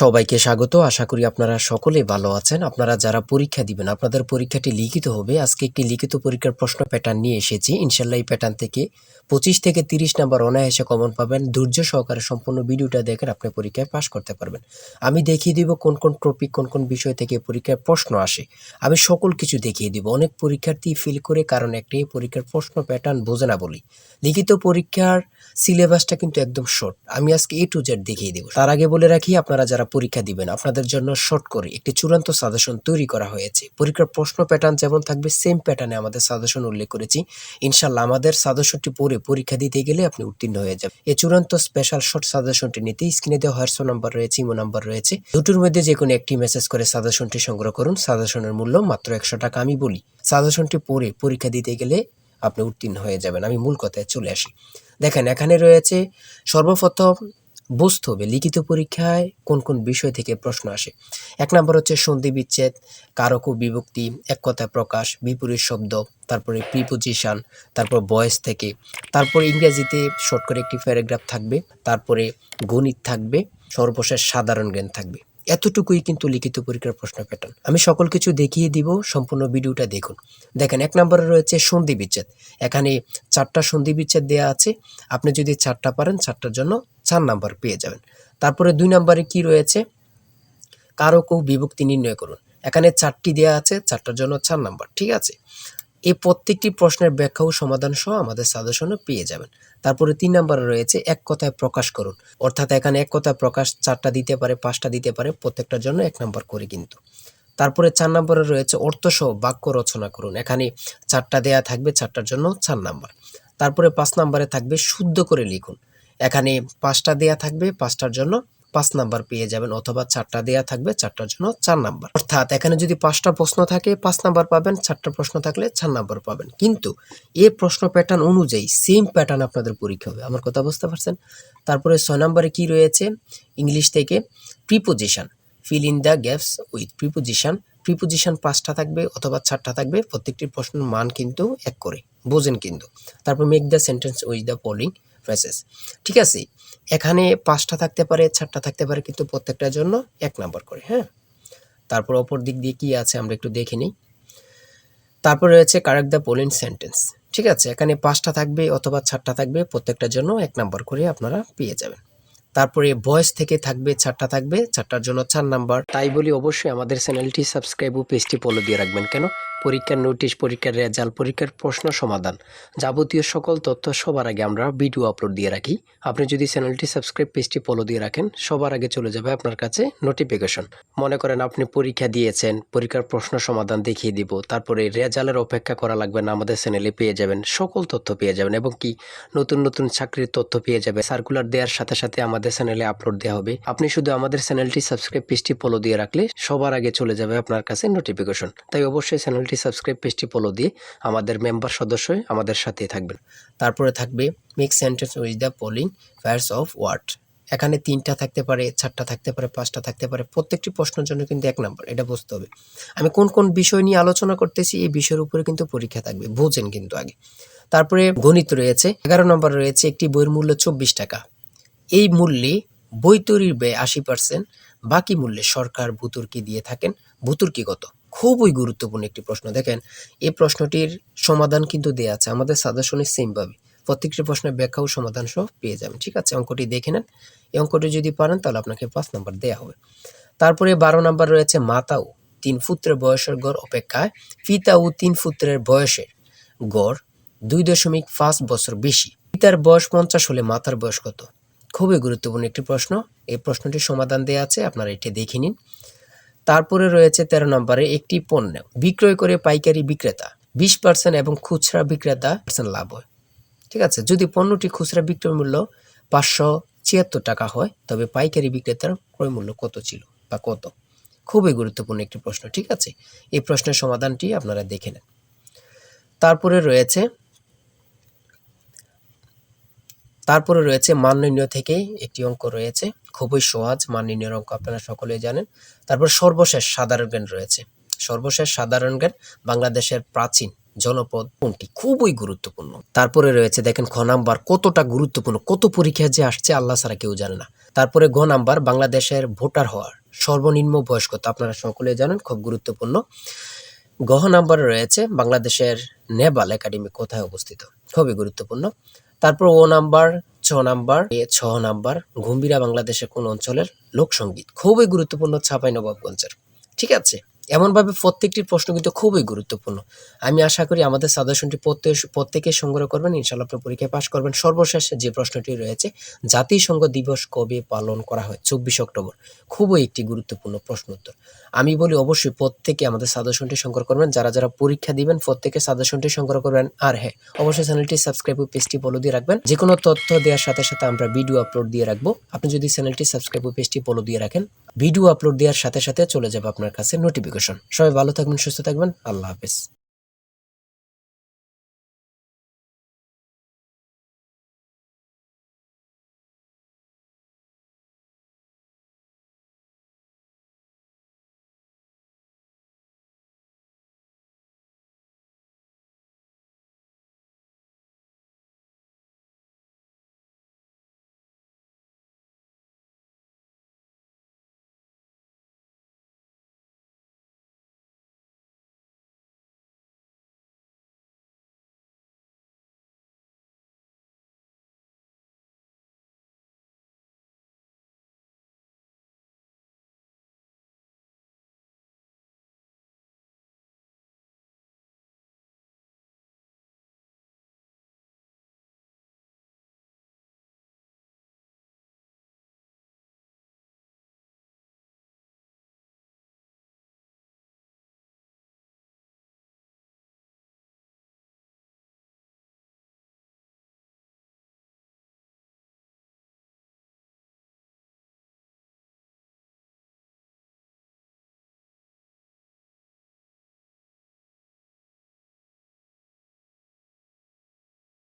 সবাইকে স্বাগত। আশা করি আপনারা সকলেই ভালো আছেন। আপনারা যারা পরীক্ষা দিবেন, আপনাদের পরীক্ষাটি লিখিত হবে। আজকে একটি লিখিত পরীক্ষার প্রশ্ন প্যাটার্ন নিয়ে এসেছি। ইনশাআল্লাহ এই প্যাটার্ন থেকে 25 থেকে 30 নাম্বার অনায়াসে কমন পাবেন। ধৈর্য সহকারে সম্পূর্ণ ভিডিওটা দেখেন, আপনি পরীক্ষায় পাস করতে পারবেন। আমি দেখিয়ে দিব কোন কোন টপিক, কোন কোন বিষয় থেকে পরীক্ষায় প্রশ্ন আসে। আমি সকল কিছু দেখিয়ে দিব। অনেক পরীক্ষার্থী ফেল করে কারণ একটাই, পরীক্ষার প্রশ্ন প্যাটার্ন বোঝে না বলি। লিখিত পরীক্ষার সিলেবাসটা কিন্তু একদম শর্ট। আমি আজকে A to Z দেখিয়ে দেব। তার আগে বলে রাখি, আপনারা যারা পরীক্ষা দিবেন, আপনাদের জন্য শর্ট করে একটি চূড়ান্ত সাজেশন তৈরি করা হয়েছে। পরীক্ষার প্রশ্ন প্যাটার্ন যেমন থাকবে সেম প্যাটার্নে আমাদের সাজেশন উল্লেখ করেছি। ইনশাআল্লাহ আমাদের সাজেশনটি পড়ে পরীক্ষা দিতে গেলে আপনি উত্তীর্ণ হয়ে যাবেন। এই চূড়ান্ত স্পেশাল শর্ট সাজেশনটি নিতে স্ক্রিনে দেওয়া হোয়াটসঅ্যাপ নাম্বার রয়েছে, ইমো নাম্বার রয়েছে। দুটোর মধ্যে যে কোনো একটি মেসেজ করে সাজেশনটি সংগ্রহ করুন। সাজেশনের মূল্য মাত্র 100 টাকা। আমি বলি, সাজেশনটি পড়ে পরীক্ষা দিতে গেলে আপনি উত্তীর্ণ হয়ে যাবেন। আমি মূল কথায় চলে আসি। দেখেন, এখানে রয়েছে সর্বপ্রথম বুঝতে হবে লিখিত পরীক্ষায় কোন কোন বিষয় থেকে প্রশ্ন আসে। 1 নম্বর হচ্ছে সন্ধি বিচ্ছেদ, কারক ও বিভক্তি, এক কথায় প্রকাশ, বিপরীত শব্দ, তারপরে প্রিপোজিশন, তারপর ভয়েস থেকে, তারপর ইংরেজিতে শর্ট করে একটি প্যারাগ্রাফ থাকবে, তারপরে গণিত থাকবে, সর্বশেষ সাধারণ জ্ঞান থাকবে। এতটুকুই কিন্তু লিখিত পরীক্ষার প্রশ্ন প্যাটার্ন। আমি সকল কিছু দেখিয়ে দিব, সম্পূর্ণ ভিডিওটা দেখুন। দেখেন, 1 নম্বরে রয়েছে সন্ধি বিচ্ছেদ। এখানে 4টা সন্ধি বিচ্ছেদ দেওয়া আছে। আপনি যদি 4টা পারেন, 4টার জন্য 4 নাম্বার পেয়ে যাবেন। তারপরে 2 নম্বরে কি রয়েছে, কারক ও বিভক্তি নির্ণয় করুন। এখানে 4টি দেওয়া আছে, 4টার জন্য 4 নাম্বার। ঠিক আছে, এই প্রত্যেকটি প্রশ্নের ব্যাখ্যা ও সমাধান সহ আমাদের সাজেশনে পেয়ে যাবেন। তারপরে 3 নম্বরে রয়েছে এক কথায় প্রকাশ করুন। অর্থাৎ এখানে এক কথায় প্রকাশ 4টা দিতে পারে, 5টা দিতে পারে, প্রত্যেকটার জন্য 1 নাম্বার করে কিন্তু। তারপরে 4 নম্বরে রয়েছে অর্থসহ বাক্য রচনা করুন। এখানে 4টা দেয়া থাকবে, 4টার জন্য 4 নাম্বার। তারপরে 5 নম্বরে থাকবে শুদ্ধ করে লিখুন। এখানে 5টা দেয়া থাকবে, 5টার জন্য 5 নাম্বার পেয়ে যাবেন, অথবা 4টা দেয়া থাকবে, 4টার জন্য 4 নাম্বার। অর্থাৎ এখানে যদি 5টা প্রশ্ন থাকে 5 নাম্বার পাবেন, 4টা প্রশ্ন থাকলে 4 নাম্বার পাবেন। কিন্তু এই প্রশ্ন প্যাটার্ন অনুযায়ী সেম প্যাটার্ন আপনাদের পরীক্ষা হবে। আমার কথা বুঝতে পারছেন? তারপরে 6 নম্বরে কি রয়েছে, ইংলিশ থেকে preposition, fill in the gaps with preposition. Preposition 5টা থাকবে অথবা 4টা থাকবে, প্রত্যেকটি প্রশ্নের মান কিন্তু 1 করে, বোঝেন কিন্তু। তারপর make the sentence with the following phrases. ঠিক আছে, এখানে 5টা থাকতে পারে, 4টা থাকতে পারে, কিন্তু প্রত্যেকটার জন্য 1 নাম্বার করে। হ্যাঁ, তারপর অপর দিক দিয়ে কি আছে আমরা একটু দেখে নিই। তারপর রয়েছে কারেক্ট দ্য ফলোইং সেন্টেন্স। ঠিক আছে, এখানে 5টা থাকবে অথবা 4টা থাকবে, প্রত্যেকটার জন্য 1 নাম্বার করে আপনারা পেয়ে যাবেন। তারপরে ভয়েস থেকে থাকবে 4টা থাকবে, 4টার জন্য 4 নাম্বার। তাই বলি অবশ্যই আমাদের চ্যানেলটি সাবস্ক্রাইব ও পেজটি ফলো দিয়ে রাখবেন। কেন? পরীক্ষার নোটিশ, পরীক্ষার রেজাল্ট, পরীক্ষার প্রশ্ন সমাধান, যাবতীয় সকল তথ্য সবার আগে আমরা ভিডিও আপলোড দিয়ে রাখি। আপনি যদি চ্যানেলটি সাবস্ক্রাইব, পেজটি ফলো দিয়ে রাখেন, সবার আগে চলে যাবে আপনার কাছে নোটিফিকেশন। মনে করেন আপনি পরীক্ষা দিয়েছেন, পরীক্ষার প্রশ্ন সমাধান দেখিয়ে দিব, তারপরে রেজাল্টের অপেক্ষা করা লাগবে না, আমাদের চ্যানেলে পেয়ে যাবেন, সকল তথ্য পেয়ে যাবেন, এবং কি নতুন নতুন চাকরির তথ্য পেয়ে যাবে। সার্কুলার দেওয়ার সাথে সাথে আমাদের চ্যানেলে আপলোড দেওয়া হবে। আপনি শুধু আমাদের চ্যানেলটি সাবস্ক্রাইব, পেজটি ফলো দিয়ে রাখলে সবার আগে চলে যাবে আপনার কাছে নোটিফিকেশন। তাই অবশ্যই চ্যানেলটি সাবস্ক্রাইব, পেজটি ফলো দিয়ে আমাদের মেম্বার সদস্য হয়ে আমাদের সাথেই থাকবেন। তারপরে থাকবে make sentence with the following pairs of word. এখানে 3টা থাকতে পারে, 4টা থাকতে পারে, 5টা থাকতে পারে, প্রত্যেকটি প্রশ্নের জন্য কিন্তু 1 নাম্বার। এটা বুঝতে হবে। আমি কোন কোন বিষয় নিয়ে আলোচনা করতেছি, এই বিষয়ের উপরে কিন্তু পরীক্ষা থাকবে, বোঝেন কিন্তু আগে। তারপরে গণিত রয়েছে, 11 নম্বর রয়েছে একটি বইয়ের মূল্য 24 টাকা। এই মূল্যে বই তৈরির ব্যয় 80%, বাকি মূল্যে সরকার ভর্তুকি দিয়ে থাকেন। ভর্তুকি কত? খুবই গুরুত্বপূর্ণ একটি প্রশ্ন। দেখেন, এই প্রশ্নটির সমাধান কিন্তু দেওয়া আছে আমাদের সাজেশনে সেম ভাবে। প্রত্যেকটি প্রশ্নের ব্যাখ্যা ও সমাধান সহ পেয়ে যাবেন। ঠিক আছে, অঙ্কটি দেখে নেন। এই অঙ্কটি যদি পারেন তাহলে আপনাকে 5 নাম্বার দেওয়া হবে। তারপরে 12 নাম্বার রয়েছে মাতা ও 3 পুত্রের বয়সের গড় অপেক্ষায় পিতা ও 3 পুত্রের বয়সের গড় 2.5 বছর বেশি। পিতার বয়স 50 হলে মাতার বয়স কত? খুবই গুরুত্বপূর্ণ একটি প্রশ্ন। এই প্রশ্নটির সমাধান দেওয়া আছে, আপনারা এটি দেখে নিন। তারপরে রয়েছে 13 নম্বরে একটি পণ্য বিক্রয় করে পাইকারি বিক্রেতা 20% এবং খুচরা বিক্রেতা লাভ হয়। ঠিক আছে, যদি পণ্যটি খুচরা বিক্রয় মূল্য 576 টাকা হয়, তবে পাইকারি বিক্রেতার ক্রয় মূল্য কত ছিল বা কত? খুবই গুরুত্বপূর্ণ একটি প্রশ্ন। ঠিক আছে, এই প্রশ্নের সমাধানটি আপনারা দেখে নেন। তারপরে রয়েছে মান নির্ণয় থেকে একটি অঙ্ক রয়েছে, খুবই সহজ মান নির্ণয়ের অঙ্ক, আপনারা সকলেই জানেন। তারপর সর্বশেষ সাধারণ জ্ঞান রয়েছে। সর্বশেষ সাধারণ জ্ঞান বাংলাদেশের প্রাচীন জনপদ কোনটি? খুবই গুরুত্বপূর্ণ। তারপরে রয়েছে দেখেন খ নাম্বার, কতটা গুরুত্বপূর্ণ, কত পরীক্ষায় যে আসছে আল্লাহ ছাড়া কেউ জানে না। তারপরে গ নাম্বার, বাংলাদেশের ভোটার হওয়ার সর্বনিম্ন বয়স কত? আপনারা সকলে জানেন, খুব গুরুত্বপূর্ণ। গ নাম্বারে রয়েছে বাংলাদেশের নেভাল একাডেমি কোথায় অবস্থিত? খুবই গুরুত্বপূর্ণ। তারপর ও নাম্বার, ছ নাম্বার, ঘুম্বিরা বাংলাদেশের কোন অঞ্চলের লোকসঙ্গীত? খুবই গুরুত্বপূর্ণ, চাঁপাইনবাবগঞ্জের। ঠিক আছে, এমনভাবে প্রত্যেকটি প্রশ্ন কিন্তু খুবই গুরুত্বপূর্ণ। আমি আশা করি আমাদের সাজেশনটি প্রত্যেকে সংগ্রহ করবেন, ইনশাআল্লাহ আপনি পরীক্ষায় পাশ করবেন। সর্বশেষ যে প্রশ্নটি রয়েছে, জাতিসংঘ দিবস কবে পালন করা হয়? 24 অক্টোবর। খুবই একটি গুরুত্বপূর্ণ প্রশ্ন উত্তর। আমি বলি অবশ্যই প্রত্যেকে আমাদের সাজেশনটি সংগ্রহ করবেন। যারা পরীক্ষা দিবেন প্রত্যেকে সাজেশনটি সংগ্রহ করবেন। আর হ্যাঁ, অবশ্যই চ্যানেলটি সাবস্ক্রাইব ও পেজটি ফলো দিয়ে রাখবেন। যে কোনো তথ্য দেওয়ার সাথে সাথে আমরা ভিডিও আপলোড দিয়ে রাখবো। আপনি যদি চ্যানেলটি সাবস্ক্রাইব ও পেজটি ফলো দিয়ে রাখেন, ভিডিও আপলোড দেওয়ার সাথে সাথে চলে যাবে আপনার কাছে নোটিফিকেশন। সবাই ভালো থাকবেন, সুস্থ থাকবেন। আল্লাহ হাফেজ।